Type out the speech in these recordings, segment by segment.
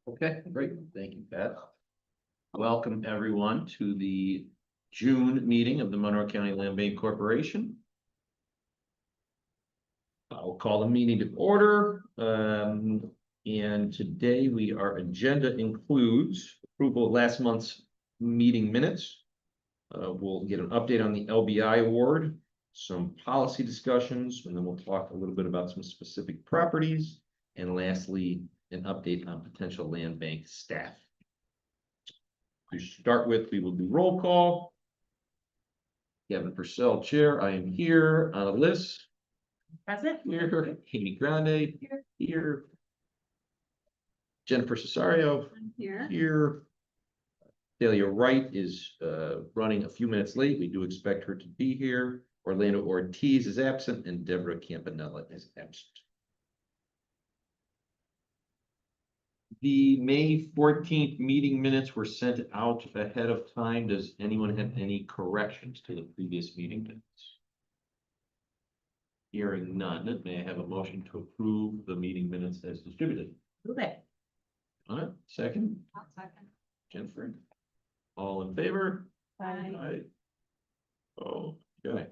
Okay, great. Thank you, Pat. Welcome, everyone, to the June meeting of the Monroe County Land Bank Corporation. I'll call the meeting to order. And today our agenda includes approval of last month's meeting minutes. We'll get an update on the LBI award, some policy discussions, and then we'll talk a little bit about some specific properties. And lastly, an update on potential land bank staff. To start with, we will do roll call. Kevin Purcell, Chair. I am here. Anna Liss. Present. Here. Amy Grande. Here. Jennifer Cesario. I'm here. Here. Delia Wright is running a few minutes late. We do expect her to be here. Orlando Ortiz is absent, and Deborah Campanella is absent. The May 14th meeting minutes were sent out ahead of time. Does anyone have any corrections to the previous meeting minutes? Hearing none, may I have a motion to approve the meeting minutes as distributed? Move it. All right, second, I'll second. Jennifer. All in favor? Bye. Aye. Oh, okay.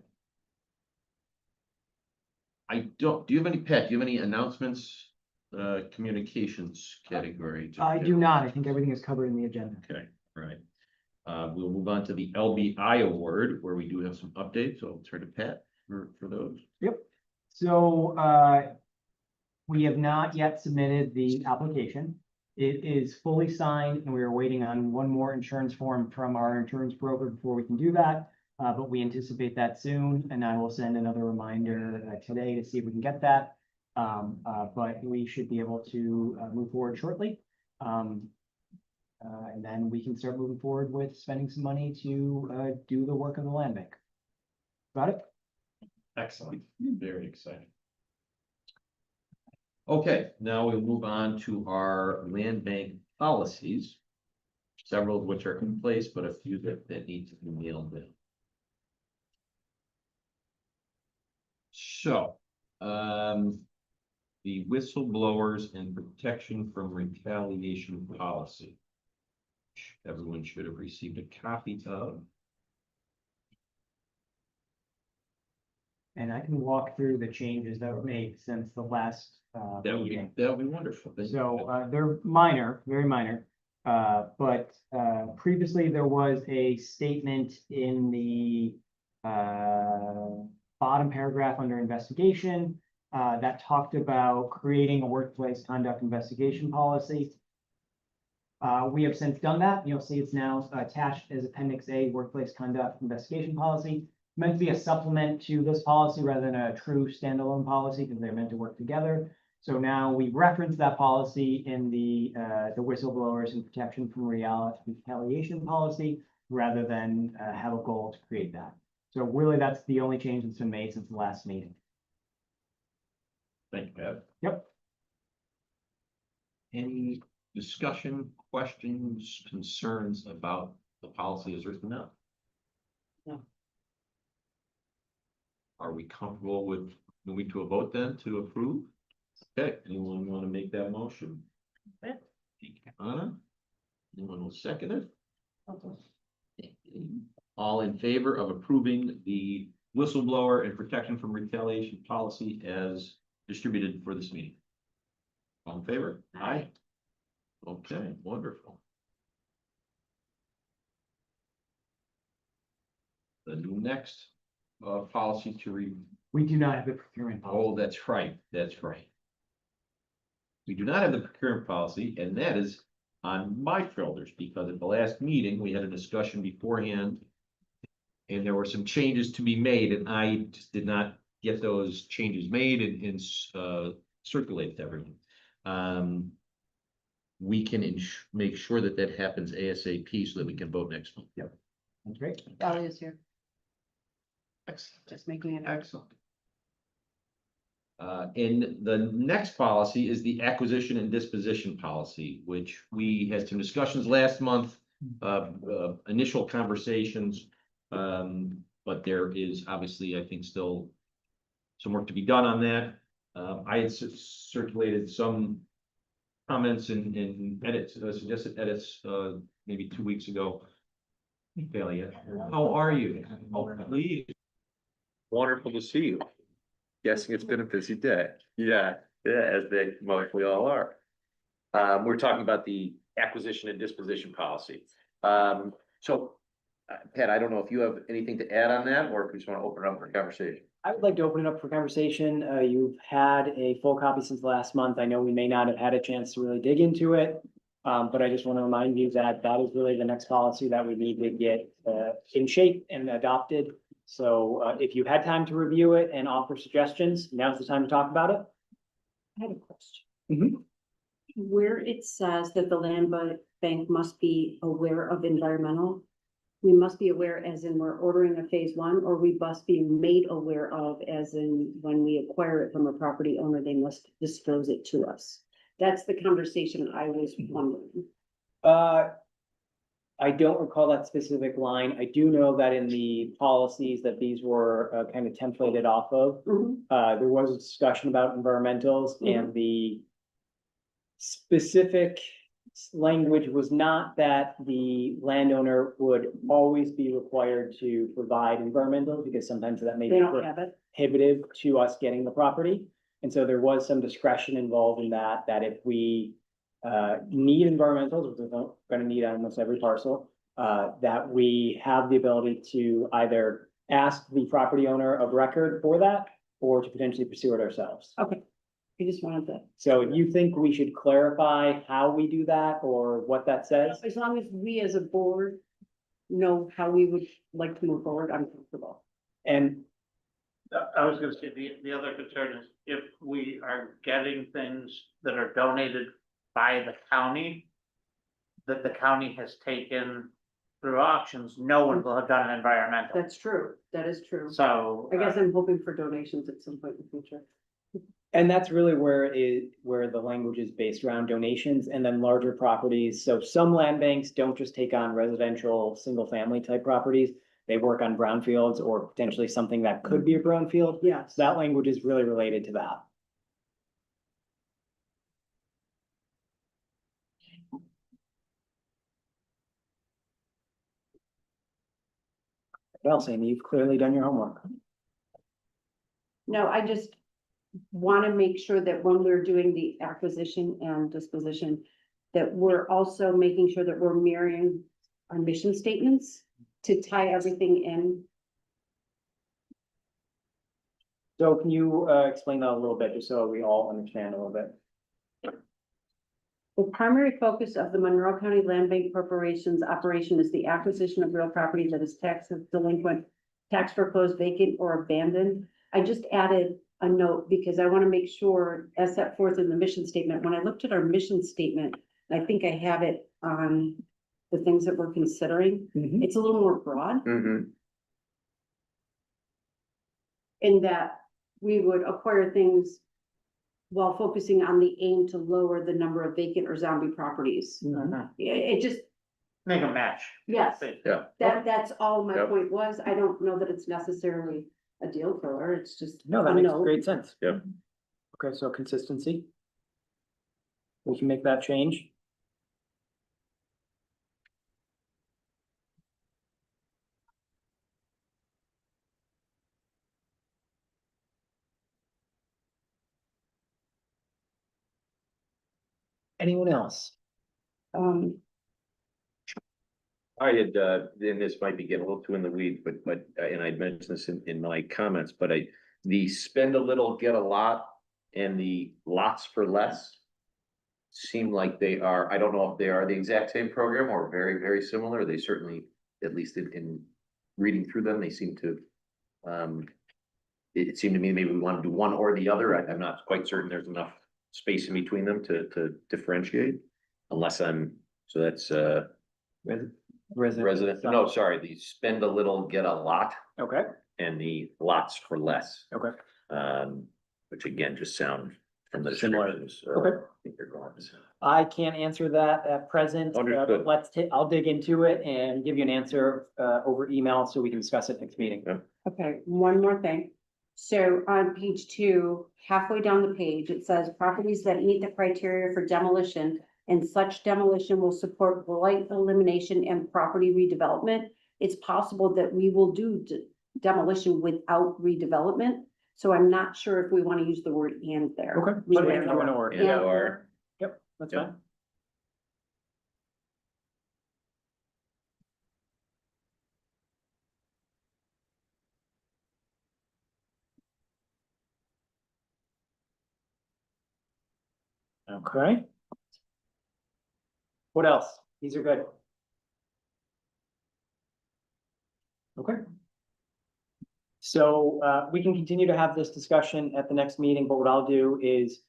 Do you have any, Pat, do you have any announcements, communications category? I do not. I think everything is covered in the agenda. Okay, all right. We'll move on to the LBI award, where we do have some updates. So I'll turn to Pat for those. Yep. So we have not yet submitted the application. It is fully signed and we are waiting on one more insurance form from our insurance broker before we can do that. But we anticipate that soon, and I will send another reminder today to see if we can get that. But we should be able to move forward shortly. And then we can start moving forward with spending some money to do the work of the land bank. Got it? Excellent, very exciting. Okay, now we'll move on to our land bank policies, several of which are in place, but a few that need to be nailed in. So, the whistleblowers and protection from retaliation policy. Everyone should have received a copy of. And I can walk through the changes that were made since the last meeting. That would be wonderful. So they're minor, very minor. But previously there was a statement in the bottom paragraph under investigation that talked about creating a workplace conduct investigation policy. We have since done that. You'll see it's now attached as Appendix A, workplace conduct investigation policy. Meant to be a supplement to this policy rather than a true standalone policy because they're meant to work together. So now we reference that policy in the whistleblowers and protection from retaliation policy rather than have a goal to create that. So really, that's the only change that's been made since the last meeting. Thank you, Pat. Yep. Any discussion, questions, concerns about the policy as written now? No. Are we comfortable with moving to a vote then to approve? Okay, anyone want to make that motion? Okay. Anna? Anyone will second it? All in favor of approving the whistleblower and protection from retaliation policy as distributed for this meeting? All in favor? Aye. Okay, wonderful. The next policy to read. We do not have the procurement policy. Oh, that's right, that's right. We do not have the procurement policy, and that is on my shoulders, because at the last meeting, we had a discussion beforehand. And there were some changes to be made, and I just did not get those changes made and circulated to everyone. We can make sure that that happens ASAP so that we can vote next month. Yep, that's great. Valley is here. Excellent. Just making it. Excellent. And the next policy is the acquisition and disposition policy, which we had some discussions last month. Initial conversations, but there is obviously, I think, still some work to be done on that. I had circulated some comments and edits, suggested edits, maybe 2 weeks ago. Bailey, how are you? Oh, please. Wonderful to see you. Guessing it's been a busy day. Yeah, as they mostly all are. We're talking about the acquisition and disposition policy. So, Pat, I don't know if you have anything to add on that, or if you just want to open it up for conversation. I would like to open it up for conversation. You've had a full copy since last month. I know we may not have had a chance to really dig into it. But I just want to remind you that that is really the next policy that we need to get in shape and adopted. So if you had time to review it and offer suggestions, now's the time to talk about it. I have a question. Mhm. Where it says that the land bank must be aware of environmental, we must be aware as in we're ordering a phase one, or we must be made aware of as in when we acquire it from a property owner, they must disclose it to us. That's the conversation I was wondering. I don't recall that specific line. I do know that in the policies that these were kind of templated off of, there was a discussion about environmentals and the specific language was not that the landowner would always be required to provide environmental, because sometimes that may They be don't have it. prohibitive to us getting the property. And so there was some discretion involved in that, that if we need environmentals, which we're gonna need on almost every parcel, that we have the ability to either ask the property owner of record for that, or to potentially pursue it ourselves. Okay, I just wanted to, So if you think we should clarify how we do that or what that says? as long as we as a board know how we would like to move forward, I'm comfortable. And I was gonna say, the other concern is if we are getting things that are donated by the county, that the county has taken through auctions, no one will have done an environmental. That's true. That is true. So. I guess I'm hoping for donations at some point in the future. And that's really where the language is based around donations and then larger properties. So some land banks don't just take on residential, single family type properties. They work on brownfields or potentially something that could be a brownfield. Yes. So that language is really related to that. Well, Amy, you've clearly done your homework. No, I just want to make sure that when we're doing the acquisition and disposition, that we're also making sure that we're mirroring our mission statements to tie everything in. So can you explain that a little bit, just so we all understand a little bit? The primary focus of the Monroe County Land Bank Corporation's operation is the acquisition of real property that is tax delinquent, tax foreclosed, vacant, or abandoned. I just added a note because I want to make sure, as set forth in the mission statement, when I looked at our mission statement, I think I have it on the things that we're considering. It's a little more broad in that we would acquire things while focusing on the aim to lower the number of vacant or zombie properties. It just, Make a match. yes, Yeah. that's all my Yep. point was. I don't know that it's necessarily a deal killer. It's just. No, that a makes note. great sense. Yep. Okay, so consistency. We can make that change. Anyone else? I had, and this might be getting a little too in the weeds, but, and I'd mentioned this in my comments, but the spend a little, get a lot, and the lots for less seem like they are, I don't know if they are the exact same program or very, very similar. They certainly, at least in reading through them, they seem to, it seemed to me maybe we want to do one or the other. I'm not quite certain there's enough space in between them to differentiate, unless so that's, resident, no, sorry, the spend a little, get a lot. Okay, and the lots for less. Okay. Which again, just sound from the Similar. descriptions. Okay. I think they're going. I can't answer that at present. Understood. I'll dig into it and give you an answer, over email so we can discuss it next meeting. Okay, one more thing. So on page 2, halfway down the page, it says properties that meet the criteria for demolition and such demolition will support blight elimination and property redevelopment. It's possible that we will do demolition without redevelopment. So I'm not sure if we want to use the word and there. Okay. We Put it will. into an order. And And or, Yep, that's Yep. fine. Okay. What else? These are good. Okay. So, we can continue to have this discussion at the next meeting, but what I'll do is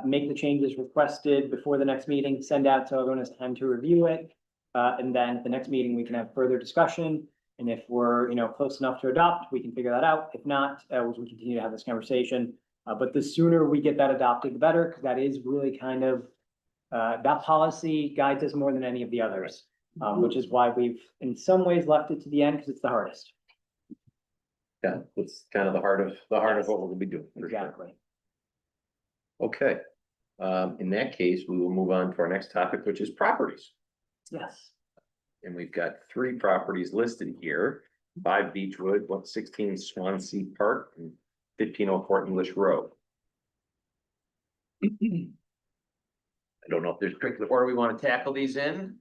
make the changes requested before the next meeting, send out so everyone has time to review it. And then at the next meeting, we can have further discussion. And if we're, close enough to adopt, we can figure that out. If not, we can continue to have this conversation. But the sooner we get that adopted, the better, because that is really kind of, that policy guides us more than any of the others. Which is why we've in some ways left it to the end, because it's the hardest. yeah, it's kind of the heart of what we're gonna be doing. for sure. Exactly. Okay, in that case, we will move on to our next topic, which is properties. Yes. And we've got 3 properties listed here, 5 Beechwood, 116 Swansea Park, and 1504 English Road. I don't know if there's a particular order we want to tackle these in.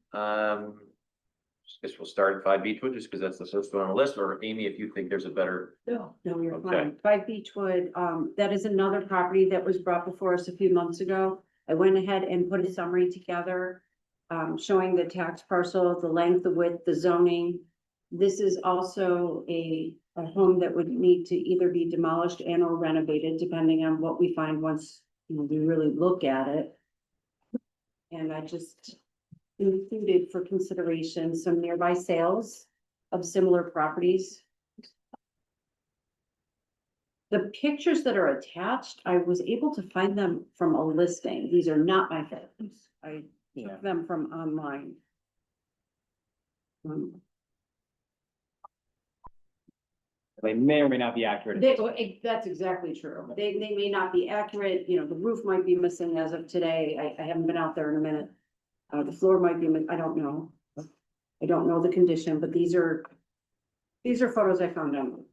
Guess we'll start at 5 Beechwood, just because that's the first one on the list, or Amy, if you think there's a better. No, you're Okay. fine. 5 Beechwood, that is another property that was brought before us a few months ago. I went ahead and put a summary together, showing the tax parcel, the length, the width, the zoning. This is also a home that would need to either be demolished and or renovated, depending on what we find once, we really look at it. And I just included for consideration some nearby sales of similar properties. The pictures that are attached, I was able to find them from a listing. These are not my photos. I Yeah. took them from online. They may or may not be accurate. That's exactly true. They may not be accurate, the roof might be missing as of today. I haven't been out there in a minute. The floor might be, I don't know. I don't know the condition, but these are photos I found on.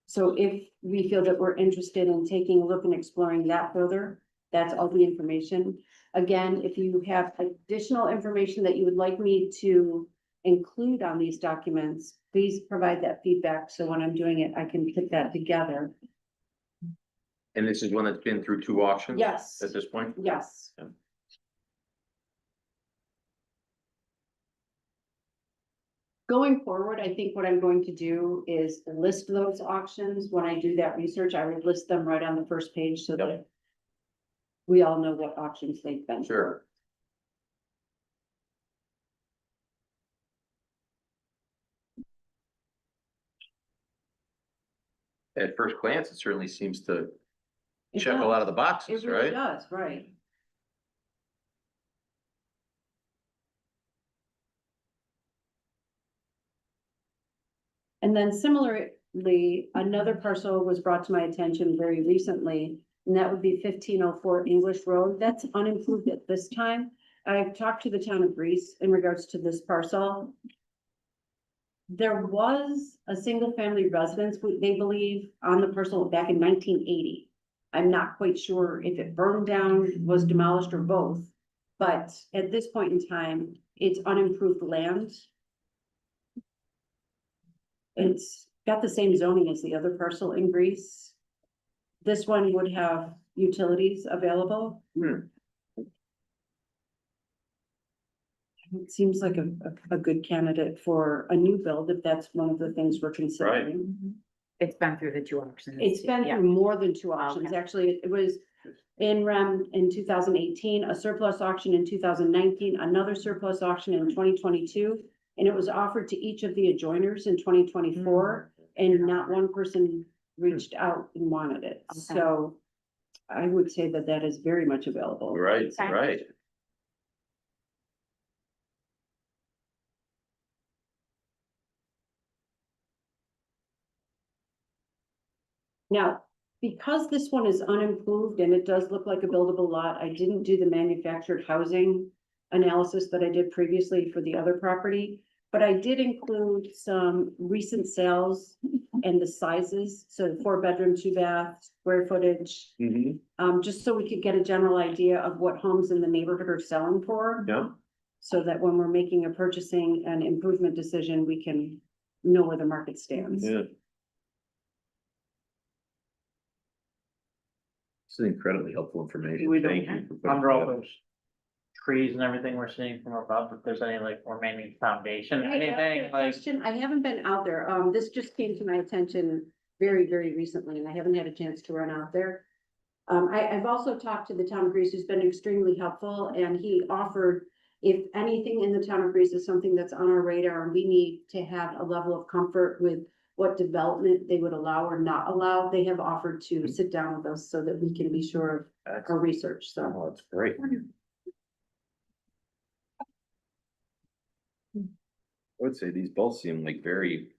So if we feel that we're interested in taking a look and exploring that further, that's all the information. Again, if you have additional information that you would like me to include on these documents, please provide that feedback. So when I'm doing it, I can put that together. And this is one that's been through 2 auctions? Yes. At this point? Yes. Yeah. Going forward, I think what I'm going to do is list those auctions. When I do that research, I will list them right on the first page so Yep. that we all know what auctions they've been. Sure. At first glance, it certainly seems to It check a does. lot of the boxes, It really right? does, right. And then similarly, another parcel was brought to my attention very recently, and that would be 1504 English Road. That's unimproved at this time. I've talked to the town of Greece in regards to this parcel. There was a single family residence, they believe, on the parcel back in 1980. I'm not quite sure if it burned down, was demolished, or both. But at this point in time, it's unimproved land. It's got the same zoning as the other parcel in Greece. This one would have utilities available. It seems like a good candidate for a new build, if that's one of the things we're considering. It's been through the 2 auctions. It's been Yeah. through more than 2 auctions. Okay. Actually, it was in REM in 2018, a surplus auction in 2019, another surplus auction in 2022. And it was offered to each of the adjoiners in 2024, and not one person reached out and wanted it. Okay. So I would say that that is very much available. Right, Okay. right. Now, because this one is unimproved and it does look like a buildable lot, I didn't do the manufactured housing analysis that I did previously for the other property, but I did include some recent sales and the sizes, so 4-bedroom, 2-bath, square footage, just so we could get a general idea of what homes in the neighborhood are selling for, Yeah, so that when we're making a purchasing and improvement decision, we can know where the market stands. yeah. This is incredibly helpful information. We don't, Thank you. for putting under all that up. those trees and everything we're seeing from above, if there's any like remaining foundation, Can I ask you anything a like. question? I haven't been out there. This just came to my attention very, very recently, and I haven't had a chance to run out there. I've also talked to the town of Greece, who's been extremely helpful, and he offered, if anything in the town of Greece is something that's on our radar, and we need to have a level of comfort with what development they would allow or not allow, they have offered to sit down with us so that we can be sure of our research, so. Oh, that's great. I would say these both seem like very,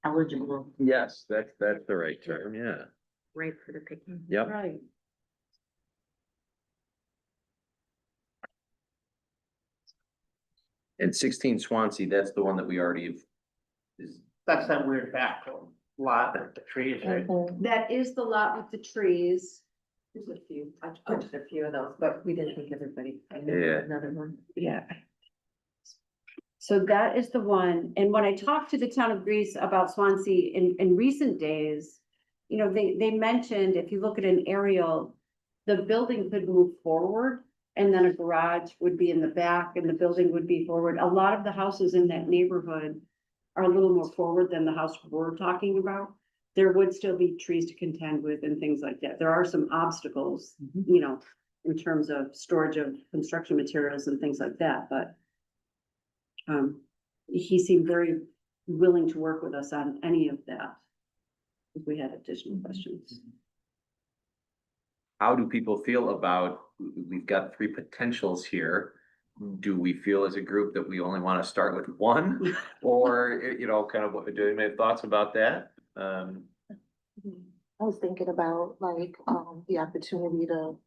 Eligible, yes, that's the right term, yeah. right for the picking. Yep. Right. And 16 Swansea, that's the one that we already have. Is, That's that weird back lot of the trees, right? That is the lot with the trees. There's a few, I purchased a few of those, but we didn't think everybody. I knew Yeah. Another one. Yeah. So that is the one, and when I talked to the town of Greece about Swansea in recent days, you know, they mentioned, if you look at an aerial, the building could move forward, and then a garage would be in the back, and the building would be forward. A lot of the houses in that neighborhood are a little more forward than the house we're talking about. There would still be trees to contend with and things like that. There are some obstacles, you know, in terms of storage of construction materials and things like that, but he seemed very willing to work with us on any of that. If we had additional questions. how do people feel about, we've got 3 potentials here. Do we feel as a group that we only want to start with one? Or, you know, kind of, what, do you have thoughts about that? I was thinking about like, the opportunity to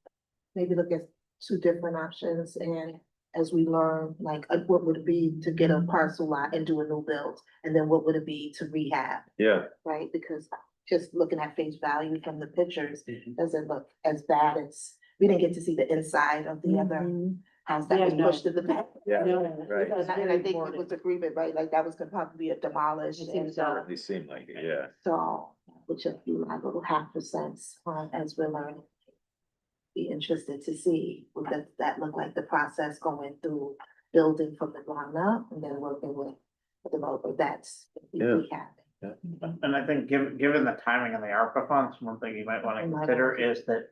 maybe look at 2 different options and as we learn, like, what would it be to get a parcel lot and do a new build? And then what would it be to rehab, Yeah, right? Because just looking at face value from the pictures, doesn't look as bad as, we didn't get to see the inside of the other house that Yeah, was no. pushed to the back. yeah, No, right. it was And very I think it important. was agreement, right? Like that was gonna probably be demolished I think and so. They seem like it, yeah. so, which would be my little 0.5%, as we're learning. Be interested to see what that look like, the process going through building from the ground up and then working with the developer that's. Yeah. And I think given the timing of the ARPA funds, one thing you might wanna Oh, my consider God. is that.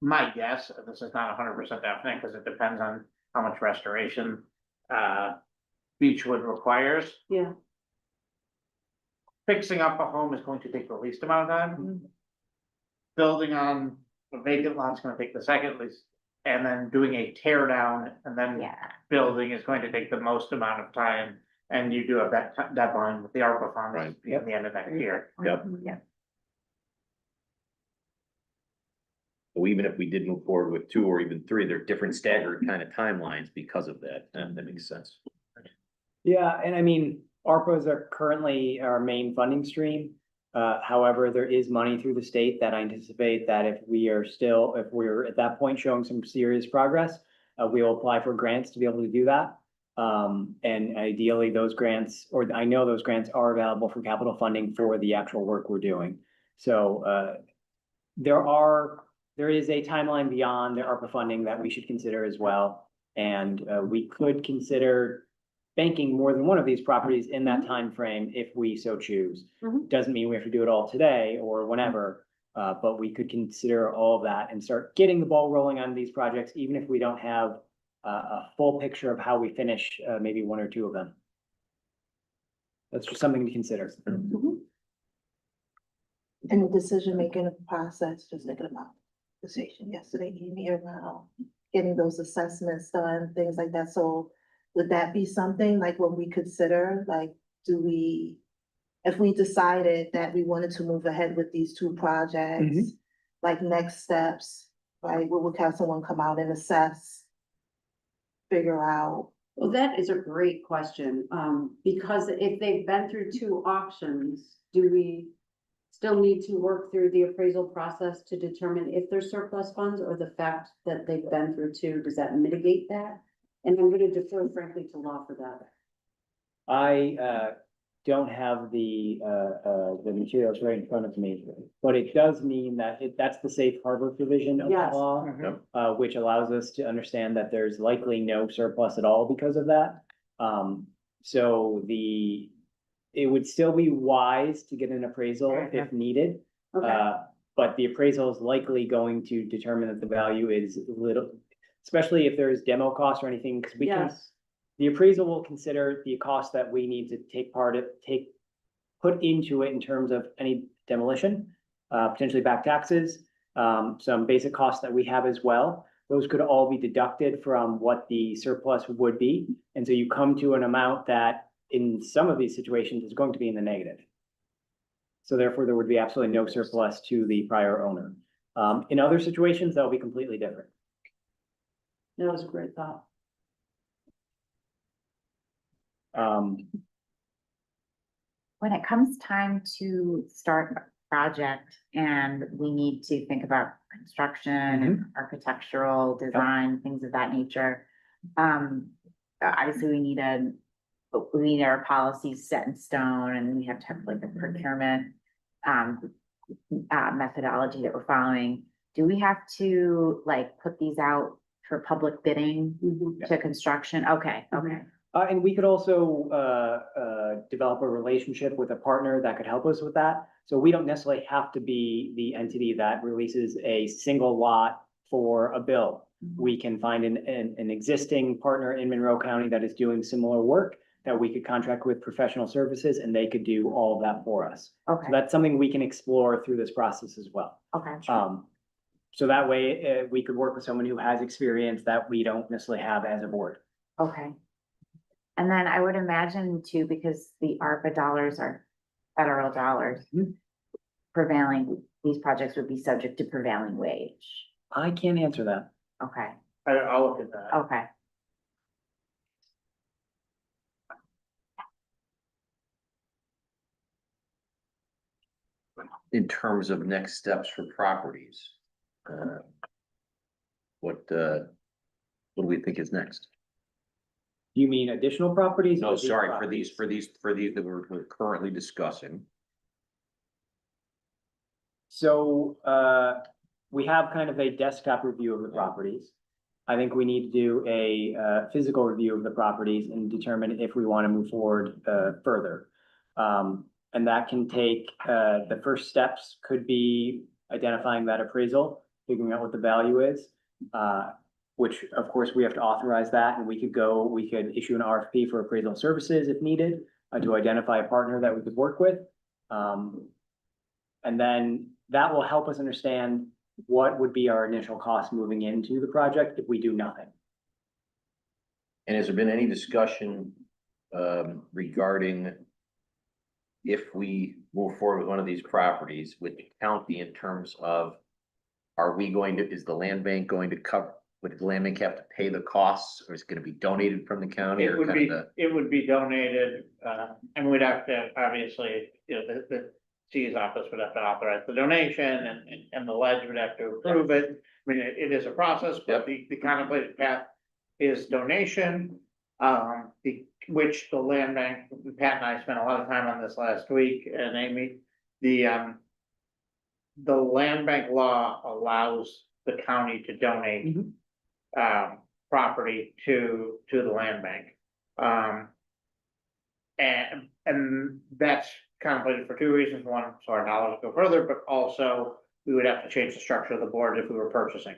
My guess, and this is not 100% definite, because it depends on how much restoration, Beechwood requires. Yeah. Fixing up a home is going to take the least amount of time. Building on a vacant lot is gonna take the second least, and then doing a tear down and then building is going to take the most amount of time. And you do have that deadline with the ARPA funds Right. at the end of next year. Yep. Yeah. So even if we did move forward with 2 or even 3, they're different staggered kind of timelines because of that, and that makes sense. Yeah, and I mean, ARPAs are currently our main funding stream. However, there is money through the state that I anticipate that if we're at that point showing some serious progress, we will apply for grants to be able to do that. And ideally those grants, or I know those grants are available for capital funding for the actual work we're doing. So, there is a timeline beyond the ARPA funding that we should consider as well. And, we could consider banking more than one of these properties in that time frame if we so choose. Mhm. Doesn't mean we have to do it all today or whenever, but we could consider all of that and start getting the ball rolling on these projects, even if we don't have a full picture of how we finish, maybe one or two of them. That's just something to consider. In the decision-making process, just thinking about the conversation yesterday evening around getting those assessments done, things like that. So would that be something like when we consider, like, if we decided that we wanted to move ahead with these two projects, like next steps, right? We would have someone come out and assess, figure out. Well, that is a great question, because if they've been through two auctions, do we still need to work through the appraisal process to determine if there's surplus funds, or the fact that they've been through two, does that mitigate that? And I'm gonna defer frankly to law for that. I don't have the materials right in front of me, but it does mean that that's the safe harbor provision of the Yes. law, Yep. which allows us to understand that there's likely no surplus at all because of that. So it would still be wise to get an appraisal if needed. Okay, But the appraisal is likely going to determine that the value is little, especially if there's demo costs or anything, because we can. yes, The appraisal will consider the cost that we need to put into it in terms of any demolition, potentially back taxes, some basic costs that we have as well. Those could all be deducted from what the surplus would be. And so you come to an amount that in some of these situations is going to be in the negative. So therefore, there would be absolutely no surplus to the prior owner. In other situations, that'll be completely different. that was a great thought. When it comes time to start a project and we need to think about construction and architectural design, things of that nature. Obviously, we need our policies set in stone, and we have to have like a procurement methodology that we're following. Do we have to like put these out for public bidding to construction? Okay, okay. And we could also develop a relationship with a partner that could help us with that. So we don't necessarily have to be the entity that releases a single lot for a bill. We can find an existing partner in Monroe County that is doing similar work that we could contract with professional services, and they could do all of that for us. Okay, So that's something we can explore through this process as well. okay. So that way, we could work with someone who has experience that we don't necessarily have as a board. Okay. And then I would imagine too, because the ARPA dollars are federal dollars, these projects would be subject to prevailing wage. I can't answer that. Okay, I'll look at that. okay. In terms of next steps for properties. What do we think is next? You mean additional properties? No, or these sorry, properties? for these that we're currently discussing. So, we have kind of a desktop review of the properties. I think we need to do a, physical review of the properties and determine if we want to move forward, further. And that can take, the first steps could be identifying that appraisal, figuring out what the value is. Which of course we have to authorize that, and we could issue an RFP for appraisal services if needed, to identify a partner that we could work with. And then that will help us understand what would be our initial cost moving into the project if we do nothing. And has there been any discussion regarding if we move forward with one of these properties with the county in terms of, is the land bank going to cover, would the land bank have to pay the costs, or is it gonna be donated from the county? It or would kind be, of it would be donated, and we'd have to, obviously, the C's office would have to authorize the donation, and the ledge would have to approve it. I mean, it is a process, but the contemplated path is donation. Which the land bank, Pat and I spent a lot of time on this last week, and Amy, the land bank law allows the county to donate property to the land bank. And that's contemplated for two reasons. One, so our dollars go further, but also we would have to change the structure of the board if we were purchasing.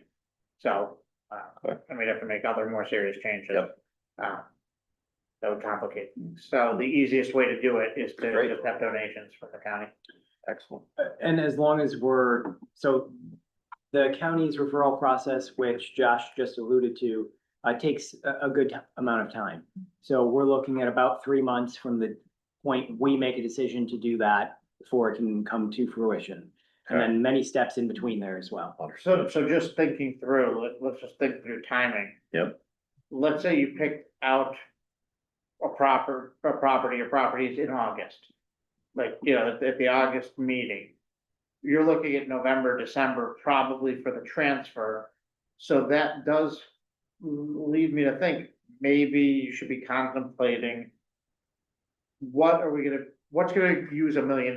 So And we'd have to make other more serious changes. Yep. That would complicate things. So the easiest way to do it is to Great. just have donations from the county. Excellent. And as long as so the county's referral process, which Josh just alluded to, takes a good amount of time. So we're looking at about 3 months from the point we make a decision to do that before it can come to fruition. And then many steps in between there as well. So just thinking through, let's just think through timing. Yep. Let's say you picked out a property or properties in August. Like, you know, at the August meeting. You're looking at November, December, probably for the transfer. So that does lead me to think, maybe you should be contemplating. What's gonna use $1 million?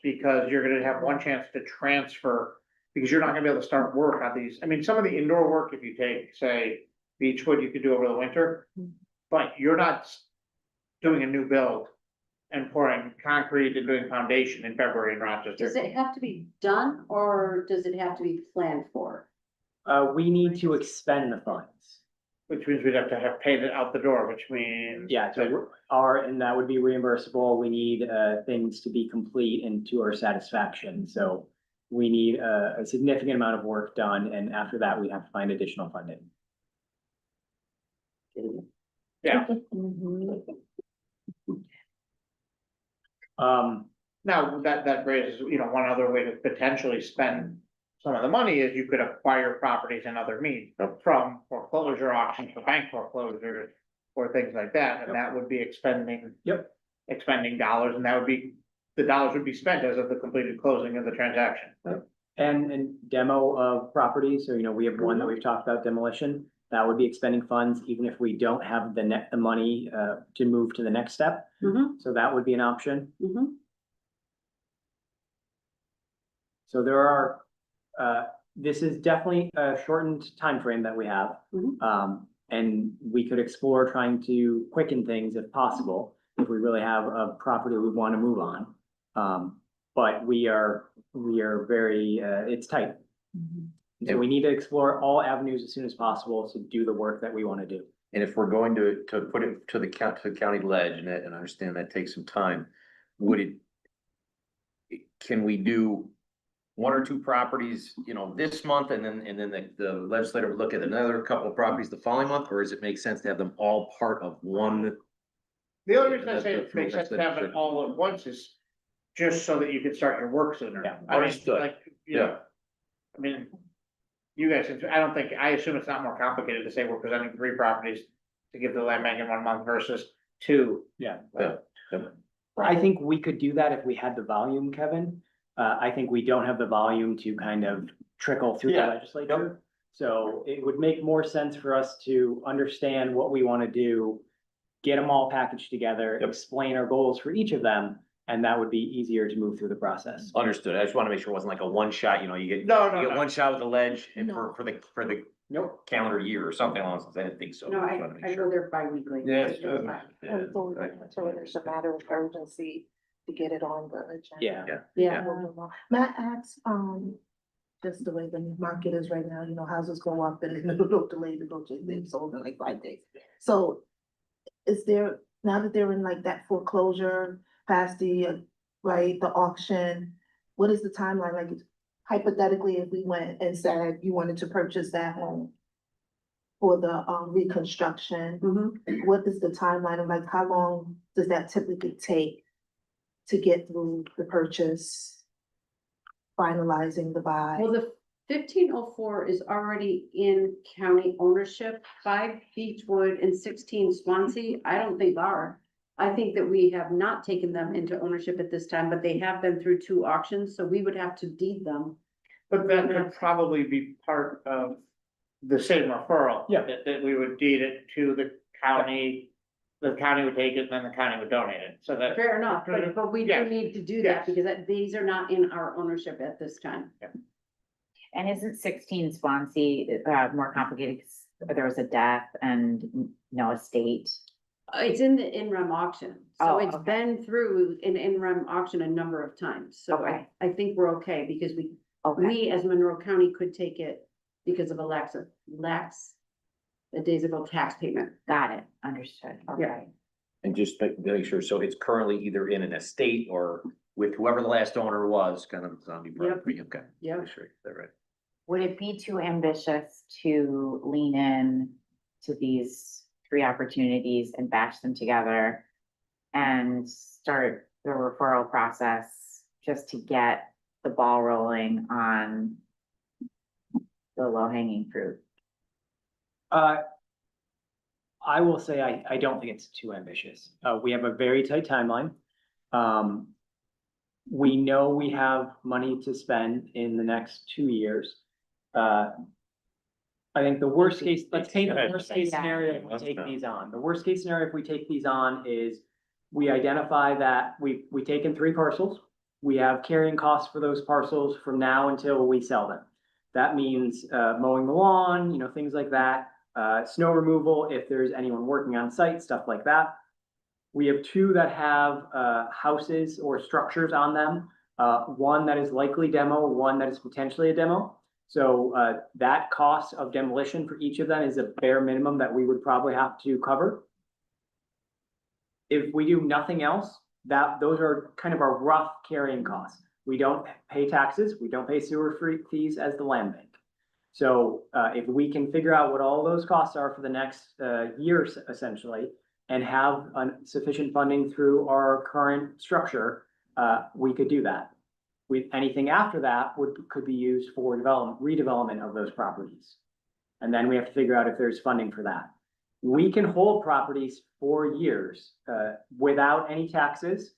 Because you're gonna have one chance to transfer, because you're not gonna be able to start work on these. I mean, some of the indoor work, if you take, say, Beechwood, you could do over the winter. But you're not doing a new build and pouring concrete and doing foundation in February in Rochester. Does it have to be done or does it have to be planned for? We need to expend the funds. Which means we'd have to have paid it out the door, which means. Yeah, so and that would be reimbursable. We need, things to be complete and to our satisfaction. So we need a significant amount of work done, and after that, we have to find additional funding. Yeah, now that raises, you know, one other way to potentially spend some of the money is you could acquire properties in other means. From foreclosure auctions, for bank foreclosures, or things like that, and that would be expending. Yep. Expending dollars, and that would be, the dollars would be spent as of the completed closing of the transaction. And demo of properties, so, you know, we have one that we've talked about, demolition. That would be expending funds, even if we don't have the money, to move to the next step. Mm-hmm, So that would be an option. mm-hmm. So there are, this is definitely a shortened time frame that we have. Mhm. And we could explore trying to quicken things if possible, if we really have a property we want to move on. But we are very, it's tight. So we need to explore all avenues as soon as possible to do the work that we want to do. And if we're going to put it to the county ledge, and I understand that takes some time, can we do 1 or 2 properties, you know, this month, and then the legislator would look at another couple of properties the following month, or does it make sense to have them all part of one? The only reason I say That's it makes sense to have it all at once is just so that you can start your work sooner. Yeah, I mean, understood. like, you know, I mean, you guys, I assume it's not more complicated to say we're presenting 3 properties to give the land bank in 1 month versus 2. Yeah. Yeah. I think we could do that if we had the volume, Kevin. I think we don't have the volume to kind of trickle through the Yeah. legislature. So it would make more sense for us to understand what we want to do, get them all packaged together, Yep. explain our goals for each of them, and that would be easier to move through the process. Understood. I just want to make sure it wasn't like a one shot, you know, you get No. one shot with the ledge and No. for the Nope. calendar year or something along those lines. I didn't think so. No, Just wanted to make I sure. go there bi-weekly. Yeah, It's sure. fine. Yeah, So right. it's a matter of urgency to get it on the agenda. Yeah. Yeah, May I ask, just the way the market is right now, you know, houses go up and then it'll delay to go to, they've sold in like 5 days. So is there, now that they're in like that foreclosure, past the, right, the auction, what is the timeline? Like hypothetically, if we went and said you wanted to purchase that home for the reconstruction, mhm. what is the timeline of like, how long does that typically take to get through the purchase, finalizing the buy? Well, the 1504 is already in county ownership. 5 Beechwood and 16 Swansea, I don't think are. I think that we have not taken them into ownership at this time, but they have been through 2 auctions, so we would have to deed them. But that could probably be part of the same referral. Yeah. That we would deed it to the county, the county would take it, and then the county would donate it, so that. Fair enough, but we do Yes. need to do Yes. that because these are not in our ownership at this time. And isn't 16 Swansea, more complicated? 'Cause there was a death and no estate. It's in the in-rem auction, so Oh, it's okay. been through an in-rem auction a number of times, so Okay. I think we're okay because Okay, we as Monroe County could take it because of a days ago tax payment. Got it, understood, okay. And just make sure, so it's currently either in an estate or with whoever the last owner was, kind of zombie property, okay. Yep. Sure, is that right? Would it be too ambitious to lean in to these 3 opportunities and batch them together? And start the referral process just to get the ball rolling on the low hanging fruit? I will say I don't think it's too ambitious. We have a very tight timeline. We know we have money to spend in the next 2 years. I think the worst case, let's paint the worst case scenario if we take these on. The worst case scenario if we take these on is we identify that we taken 3 parcels. We have carrying costs for those parcels from now until we sell them. That means mowing the lawn, you know, things like that. Snow removal, if there's anyone working on site, stuff like that. We have 2 that have houses or structures on them. One that is likely demo, one that is potentially a demo. So that cost of demolition for each of them is a bare minimum that we would probably have to cover. If we do nothing else, those are kind of our rough carrying costs. We don't pay taxes, we don't pay sewer fees as the land bank. So if we can figure out what all those costs are for the next year essentially, and have sufficient funding through our current structure, we could do that. With anything after that could be used for redevelopment of those properties. And then we have to figure out if there's funding for that. We can hold properties for years without any taxes,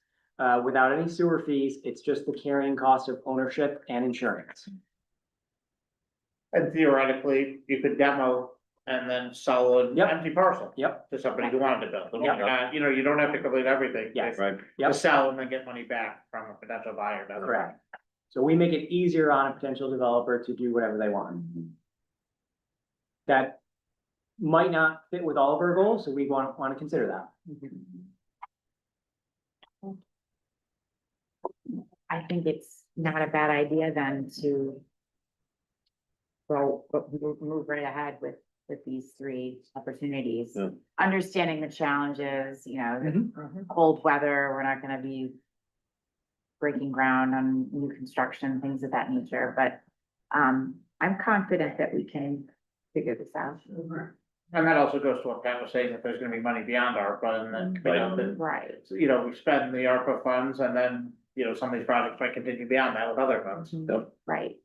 without any sewer fees. It's just the carrying cost of ownership and insurance. And theoretically, you could demo and then sell an Yep. empty parcel. Yep. To somebody who wanted to build. Yep. You know, you don't have to complete everything. Yes. Right. To Yep. sell and then get money back from a potential buyer. down the road. Correct. So we make it easier on a potential developer to do whatever they want. That might not fit with all of our goals, so we want to consider that. I think it's not a bad idea then to move right ahead with these 3 opportunities. Yeah. Understanding the challenges, you know, the Mhm. cold weather, we're not gonna be breaking ground on new construction, things of that nature, but I'm confident that we can figure this out. And that also goes to what Pat was saying, if there's gonna be money beyond ARPA and then, you know, that, Right. you know, we spend the ARPA funds and then, you know, some of these projects might continue beyond that with other funds. Right.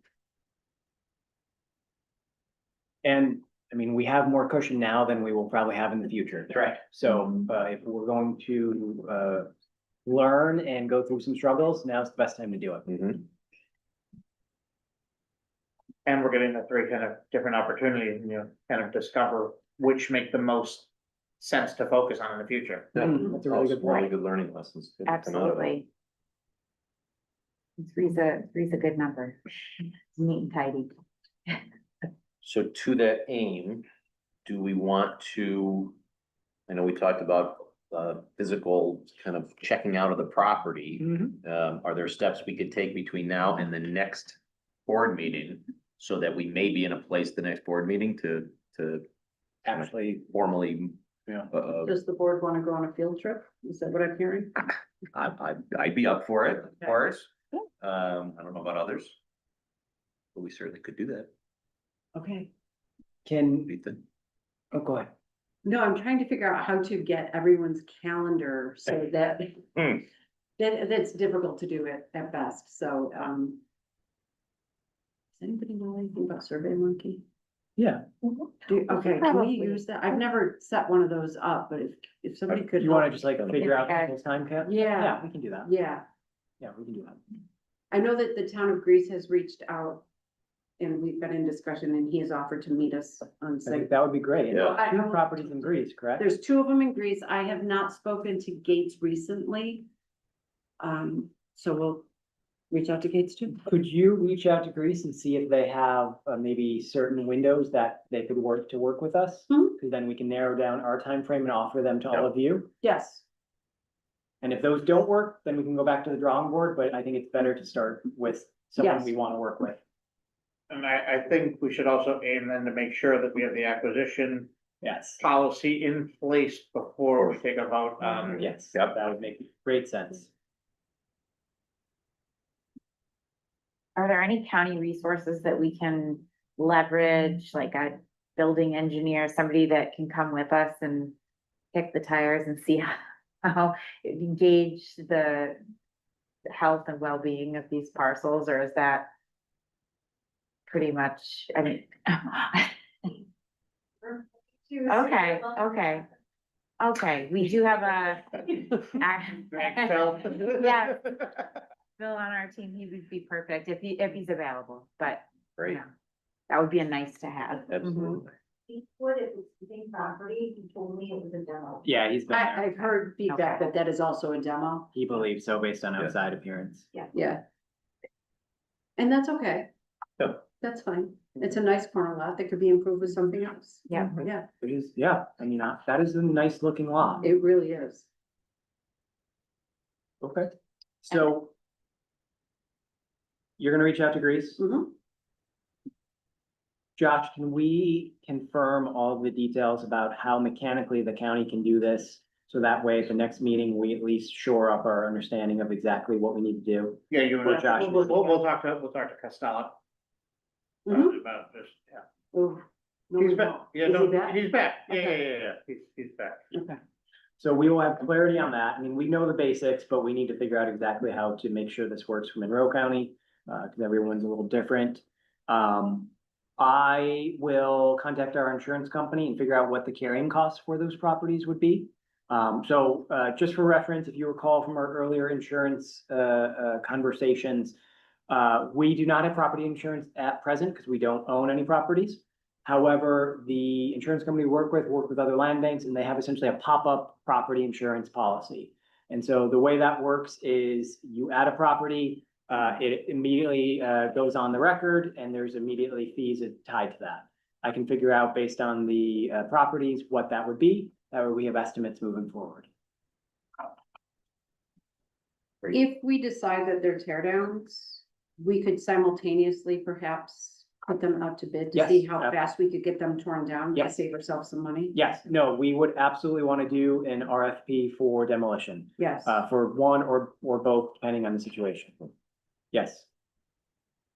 And I mean, we have more cushion now than we will probably have in the future. That's right. So if we're going to learn and go through some struggles, now's the best time to do it. Mhm. And we're getting the 3 kind of different opportunities, and you know, kind of discover which make the most sense to focus on in the future. Yeah. That's a really good Really point. good learning lessons. to come out of it. Absolutely. Three's a good number. Neat and tidy. So to that aim, do we want to, I know we talked about physical kind of checking out of the property. Are there steps we could take between now and the next board meeting? So that we may be in a place the next board meeting to Actually, formally. Yeah. Does the board want to go on a field trip? Is that what I'm hearing? I'd be up for it, of course. I don't know about others. But we certainly could do that. Okay. can, Ethan. oh, go ahead. No, I'm trying to figure out how to get everyone's calendar so that that's difficult to do at best, so, does anybody know anything about Survey Monkey? Yeah. Okay, can Probably. we use that? I've never set one of those up, but if somebody could. You want to help- just like figure out Okay. people's time cap? Yeah. Yeah, we can do that. Yeah, Yeah, we can do that. I know that the town of Greece has reached out and we've been in discussion and he has offered to meet us on I think site. that would be great. And Yeah. Two properties in Greece, correct? There's 2 of them in Greece. I have not spoken to Gates recently. So we'll reach out to Gates too. Could you reach out to Greece and see if they have maybe certain windows that they could work with us? Mhm. Because then we can narrow down our time frame and offer them to all of you. Yes, And if those don't work, then we can go back to the drawing board, but I think it's better to start with someone Yes. we want to work with. And I think we should also aim then to make sure that we have the acquisition Yes. policy in place before we take a vote on. Yes, Yep. that would make great sense. Are there any county resources that we can leverage, like a building engineer, somebody that can come with us and kick the tires and see how engage the health and well-being of these parcels, or is that pretty much, I mean, okay, we do have a Greg Feld. yeah, Bill on our team, he would be perfect if he's available, but you Great, know, that would be a nice to have. absolutely. What it was, the property, he told me it was a demo. Yeah, he's been there. I've heard feedback that that is also a demo. He believes so based on Yeah. outside appearance. Yeah. And that's okay. Yep. That's fine. It's a nice corner lot that could be improved with something else. Yeah. Yeah, It is, yeah, I mean, that is a nice looking lot. it really is. Okay, so. You're gonna reach out to Greece? Mhm. Josh, can we confirm all the details about how mechanically the county can do this? So that way at the next meeting, we at least shore up our understanding of exactly what we need to do. Yeah, you Or Josh. and we'll talk to Costello. Mhm. About this, yeah. Oh, no, He's we back, won't. yeah, Is no, he back? he's back, yeah, Okay. yeah, he's back. Okay. So we will have clarity on that. I mean, we know the basics, but we need to figure out exactly how to make sure this works for Monroe County, because everyone's a little different. I will contact our insurance company and figure out what the carrying costs for those properties would be. Just for reference, if you recall from our earlier insurance, conversations, we do not have property insurance at present because we don't own any properties. However, the insurance company we work with other land banks, and they have essentially a pop-up property insurance policy. And so the way that works is you add a property, it immediately goes on the record, and there's immediately fees tied to that. I can figure out based on the properties what that would be. That way we have estimates moving forward. If we decide that they're tear downs, we could simultaneously perhaps put them out to bid to Yes, see how ab- fast we could get them torn down to Yes. save ourselves some money. Yes, no, we would absolutely want to do an RFP for demolition, Yes. for one or both, depending on the situation. Yes.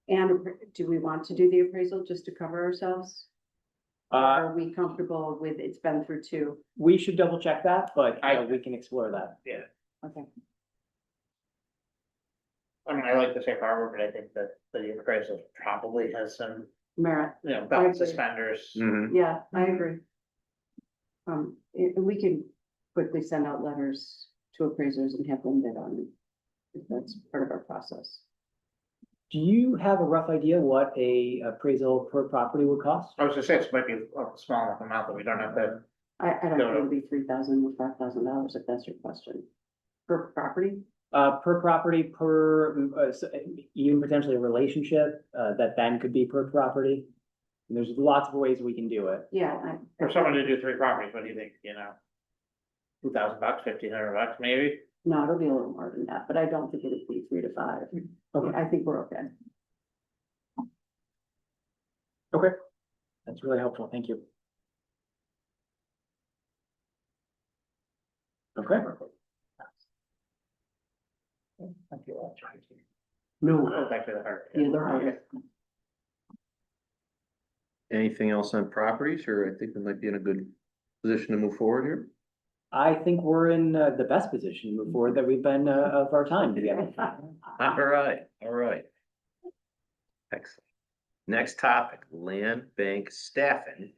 And do we want to do the appraisal just to cover ourselves? Or Are we comfortable with it's been through two? We should double check that, but I- we can explore that. Okay. I mean, I like the safe harbor, but I think that the appraisal probably has some, Merit, belt agree. and suspenders. Mhm. yeah, I agree. And we can quickly send out letters to appraisers and have them bid on it. If that's part of our process. Do you have a rough idea what a appraisal per property would cost? I was gonna say, it might be a small enough amount that we don't have to, I don't No, think no. it'll be $3,000 or $5,000 if that's your question. Per property? Per property, even potentially a relationship, that then could be per property. And there's lots of ways we can do it. Yeah. for someone to do 3 properties, what do you think, $2,000, $1,500 maybe? No, it'll be a little more than that, but I don't think it'd be 3 to 5. Okay. I think we're okay. Okay. That's really helpful. Thank you. Okay. No, Oh, back to the heart. the other Okay. hard. Anything else on properties, or I think we might be in a good position to move forward here? I think we're in the best position to move forward that we've been of our time together. All right, all right. Excellent. Next topic, land bank staffing.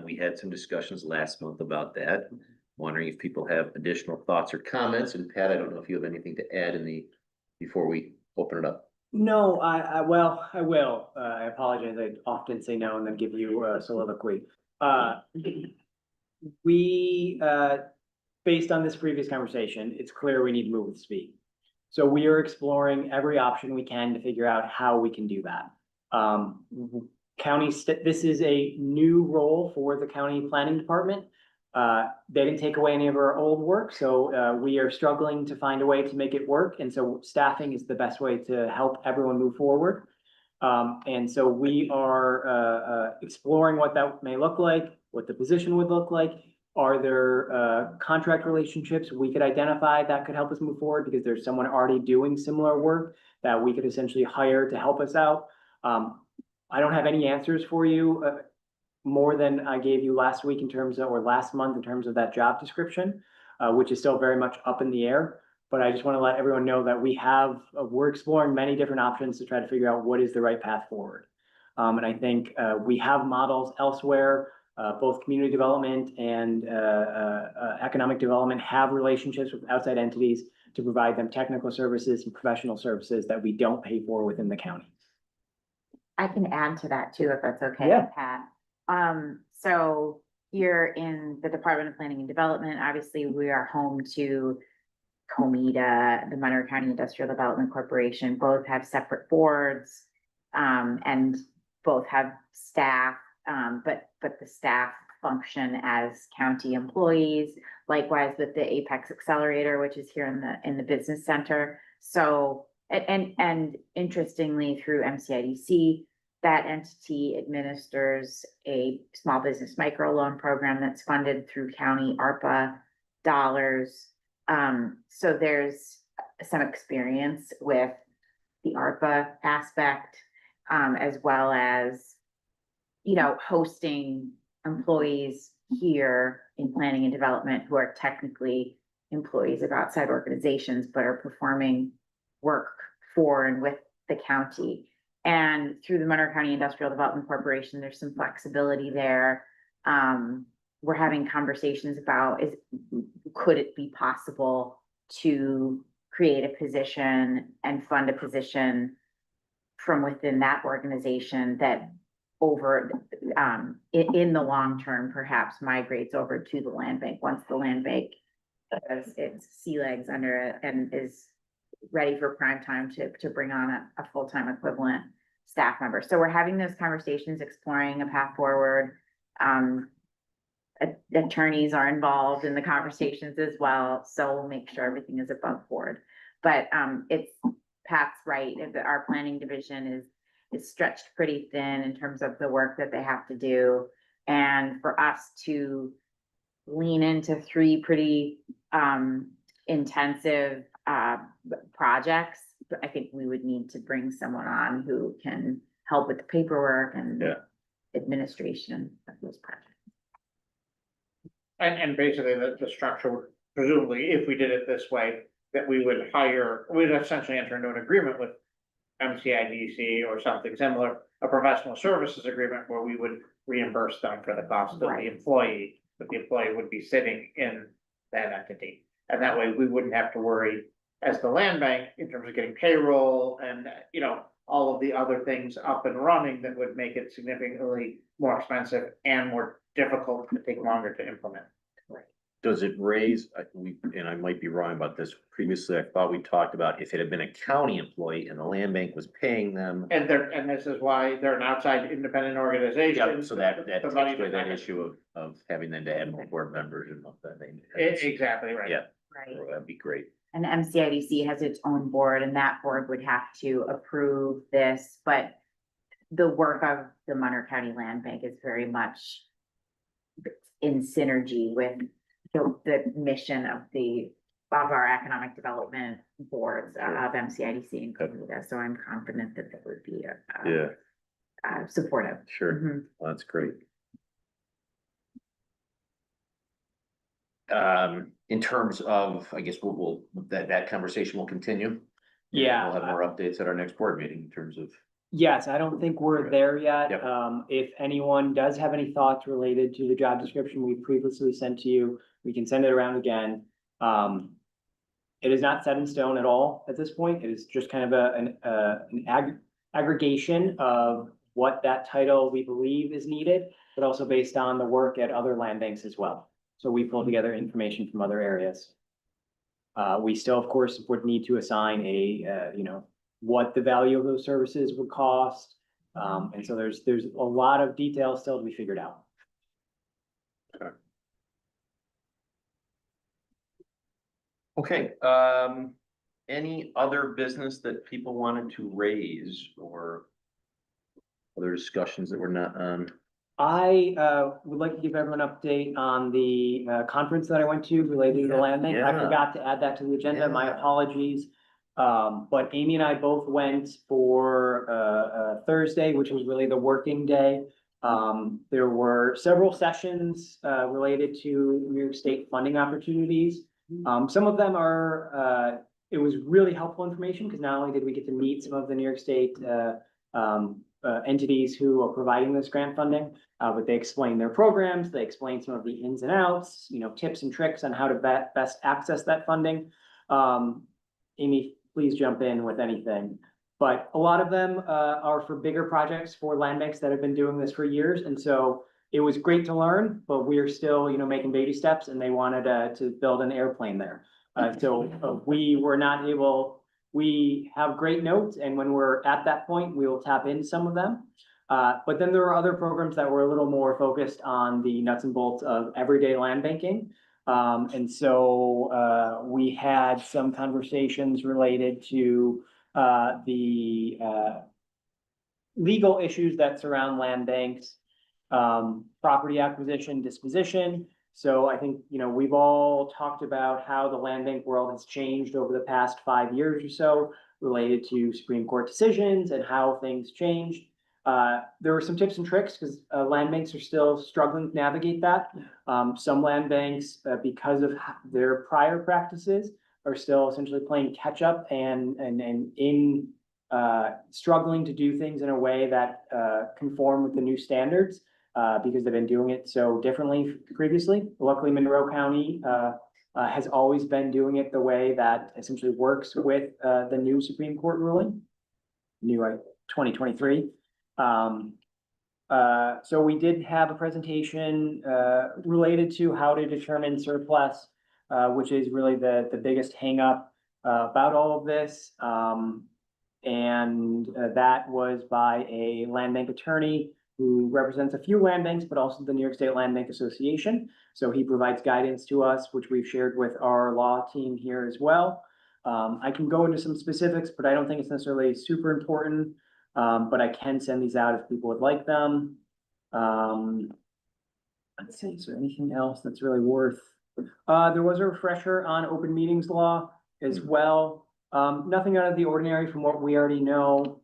We had some discussions last month about that. Wondering if people have additional thoughts or comments, and Pat, I don't know if you have anything to add before we open it up. No, I will. I apologize. I often say no and then give you a soliloquy. Based on this previous conversation, it's clear we need to move with speed. So we are exploring every option we can to figure out how we can do that. This is a new role for the county planning department. They didn't take away any of our old work, so we are struggling to find a way to make it work. And so staffing is the best way to help everyone move forward. And so we are, exploring what that may look like, what the position would look like. Are there, contract relationships we could identify that could help us move forward? Because there's someone already doing similar work that we could essentially hire to help us out. I don't have any answers for you, more than I gave you last week in terms of, or last month in terms of that job description, which is still very much up in the air. But I just want to let everyone know that we're exploring many different options to try to figure out what is the right path forward. And I think, we have models elsewhere, both community development and, economic development have relationships with outside entities to provide them technical services and professional services that we don't pay for within the county. I can add to that too, if that's okay, Yeah. Pat. So here in the Department of Planning and Development, obviously, we are home to COMIDA, the Monroe County Industrial Development Corporation, both have separate boards, and both have staff, but the staff function as county employees. Likewise with the Apex Accelerator, which is here in the business center. So, and interestingly, through MCIDC, that entity administers a small business microloan program that's funded through county ARPA dollars. So there's some experience with the ARPA aspect, as well as, hosting employees here in planning and development who are technically employees of outside organizations, but are performing work for and with the county. And through the Monroe County Industrial Development Corporation, there's some flexibility there. We're having conversations about could it be possible to create a position and fund a position from within that organization that in the long term, perhaps migrates over to the land bank once the land bank has its sea legs under it and is ready for prime time to bring on a full-time equivalent staff member. So we're having those conversations, exploring a path forward. Attorneys are involved in the conversations as well, so we'll make sure everything is above board. But Pat's right, our planning division is stretched pretty thin in terms of the work that they have to do. And for us to lean into 3 pretty intensive projects, I think we would need to bring someone on who can help with the paperwork and administration of those projects. And basically the structure, would presumably, if we did it this way, that we'd essentially enter into an agreement with MCIDC or something similar, a professional services agreement where we would reimburse them for the cost of the Right. employee, but the employee would be sitting in that entity. And that way we wouldn't have to worry as the land bank in terms of getting payroll and, all of the other things up and running that would make it significantly more expensive and more difficult to take longer to implement. Does it raise, and I might be wrong about this, previously I thought we talked about if it had been a county employee and the land bank was paying them. And this is why they're an outside independent organization. Yeah, so that The takes money away that doesn't- issue of having them to add more board members and what that means. Exactly right. Yeah. Right. That'd be great. And MCIDC has its own board, and that board would have to approve this, but the work of the Monroe County Land Bank is very much in synergy with the mission of our economic development boards of MCIDC and COMIDA. So I'm confident that that would be supportive. Sure. Mhm. Well, that's great. In terms of, I guess that conversation will continue. Yeah. We'll have more updates at our next board meeting in terms of. Yes, I don't think we're there yet. Yep. If anyone does have any thoughts related to the job description we previously sent to you, we can send it around again. It is not set in stone at all at this point. It is just kind of an aggregation of what that title we believe is needed, but also based on the work at other land banks as well. So we pull together information from other areas. We still, of course, would need to assign what the value of those services would cost. And so there's a lot of details still to be figured out. Okay, any other business that people wanted to raise or other discussions that were not on? I would like to give everyone an update on the conference that I went to related to the land bank. I Yeah. forgot to add that to the agenda. My Yeah. apologies. But Amy and I both went for Thursday, which was really the working day. There were several sessions related to New York State funding opportunities. Some of them are it was really helpful information because not only did we get to meet some of the New York State entities who are providing this grant funding, but they explained their programs, they explained some of the ins and outs, you know, tips and tricks on how to best access that funding. Amy, please jump in with anything. But a lot of them are for bigger projects for land banks that have been doing this for years. And so it was great to learn, but we are still, you know, making baby steps, and they wanted to build an airplane there. So we were not able, we have great notes, and when we're at that point, we will tap into some of them. But then there are other programs that were a little more focused on the nuts and bolts of everyday land banking. And so we had some conversations related to the legal issues that surround land banks, property acquisition, disposition. So I think, you know, we've all talked about how the land bank world has changed over the past 5 years or so related to Supreme Court decisions and how things changed. There were some tips and tricks because land banks are still struggling to navigate that. Some land banks, because of their prior practices, are still essentially playing catch up and in struggling to do things in a way that conform with the new standards. Because they've been doing it so differently previously. Luckily, Monroe County has always been doing it the way that essentially works with the new Supreme Court ruling, new 2023. So we did have a presentation related to how to determine surplus, which is really the biggest hangup about all of this. And that was by a land bank attorney who represents a few land banks, but also the New York State Land Bank Association. So he provides guidance to us, which we've shared with our law team here as well. I can go into some specifics, but I don't think it's necessarily super important. But I can send these out if people would like them. Let's see, is there anything else that's really worth? There was a refresher on open meetings law as well. Nothing out of the ordinary from what we already know.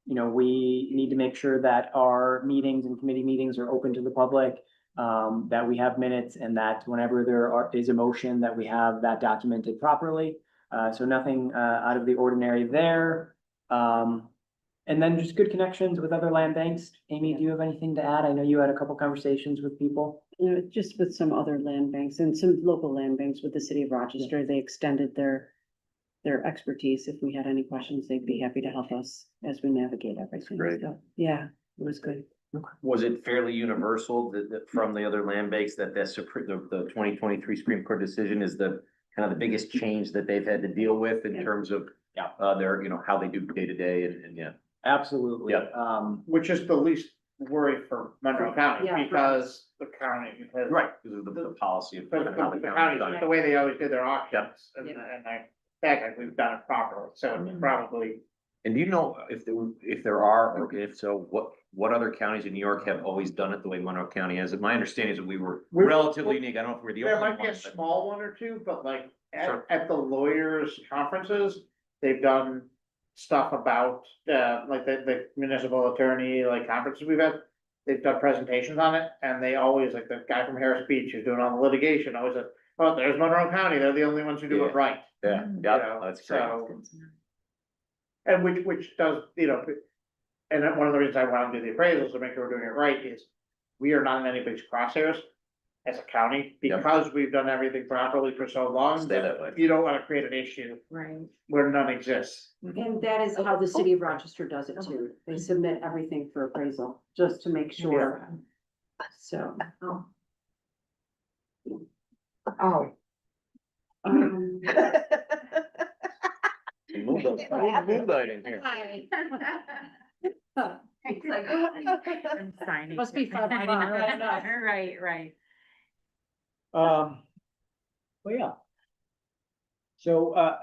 You know, we need to make sure that our meetings and committee meetings are open to the public, that we have minutes, and that whenever there is a motion that we have that documented properly. So nothing out of the ordinary there. And then just good connections with other land banks. Amy, do you have anything to add? I know you had a couple conversations with people. Just with some other land banks and some local land banks with the city of Rochester, they extended their expertise. If we had any questions, they'd be happy to help us as we navigate everything. Great. So, yeah, it was good. Was it fairly universal that from the other land banks that the 2023 Supreme Court decision is the kind of the biggest change that they've had to deal with in terms of their, you know, how they do day to day and yeah. Absolutely. Yeah. Which is the least worry for Monroe County, Yeah. because the county, because. Because of the policy of. But how the county's county, done it. the way they always did their auctions, and Yeah. I, fact, we've done it properly, so it's probably. And do you know if there are, or if so, what other counties in New York have always done it the way Monroe County has? My understanding is that we were relatively unique. I don't know if we're the There only might be a one. but- small one or two, but like Sure. at the lawyers' conferences, they've done stuff about, like the municipal attorney, like conferences we've had. They've done presentations on it, and they always, like the guy from Harris Beach who's doing all the litigation, always said, oh, there's Monroe County, they're the only ones who do Yeah. it right. Yeah, You yeah, know, that's great. so- And which does, you know, and then one of the reasons I want to do the appraisals to make sure we're doing it right is we are not in anybody's crosshairs as a county, Yep. because we've done everything properly for so long. Stay that way. You don't want to create an issue Right. where none exists. And that is how the city of Rochester does it too. They submit everything for appraisal, just to make sure. So. Oh. um, Moonlight in here. I'm signing. Must be fun. I don't know. Right, right. Well, yeah. So,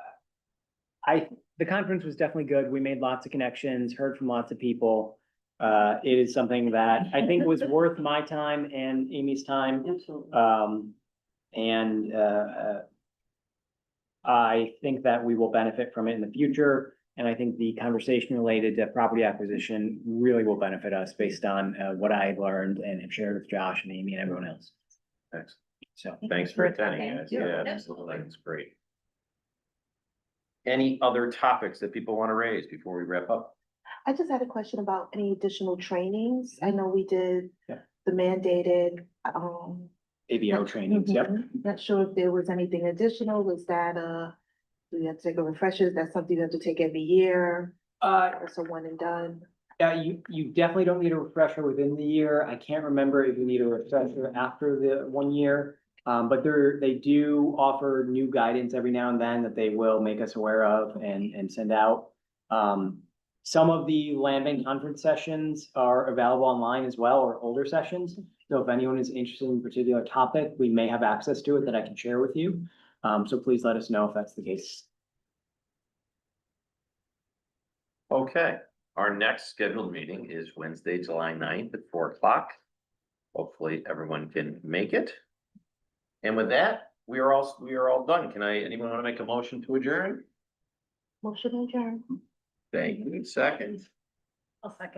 the conference was definitely good. We made lots of connections, heard from lots of people. It is something that I think was worth my time and Amy's time. Absolutely. And I think that we will benefit from it in the future. And I think the conversation related to property acquisition really will benefit us based on what I've learned and have shared with Josh and Amy and everyone else. Thanks. So. Thanks for attending, guys. Yeah, absolutely. It's great. Any other topics that people want to raise before we wrap up? I just had a question about any additional trainings. I know we did Yeah. the mandated, ABO trainings, yep. Not sure if there was anything additional. Was that, do you have to take a refresher? Is that something you have to take every year? Or so one and done? You definitely don't need a refresher within the year. I can't remember if you need a refresher after the 1 year. But they do offer new guidance every now and then that they will make us aware of and send out. Some of the land bank conference sessions are available online as well, or older sessions. So if anyone is interested in a particular topic, we may have access to it that I can share with you. So please let us know if that's the case. Okay, our next scheduled meeting is Wednesday, July 9th at 4 o'clock. Hopefully everyone can make it. And with that, we are all done. Anyone want to make a motion to adjourn? Motion adjourned. Thank you. Second. I'll second.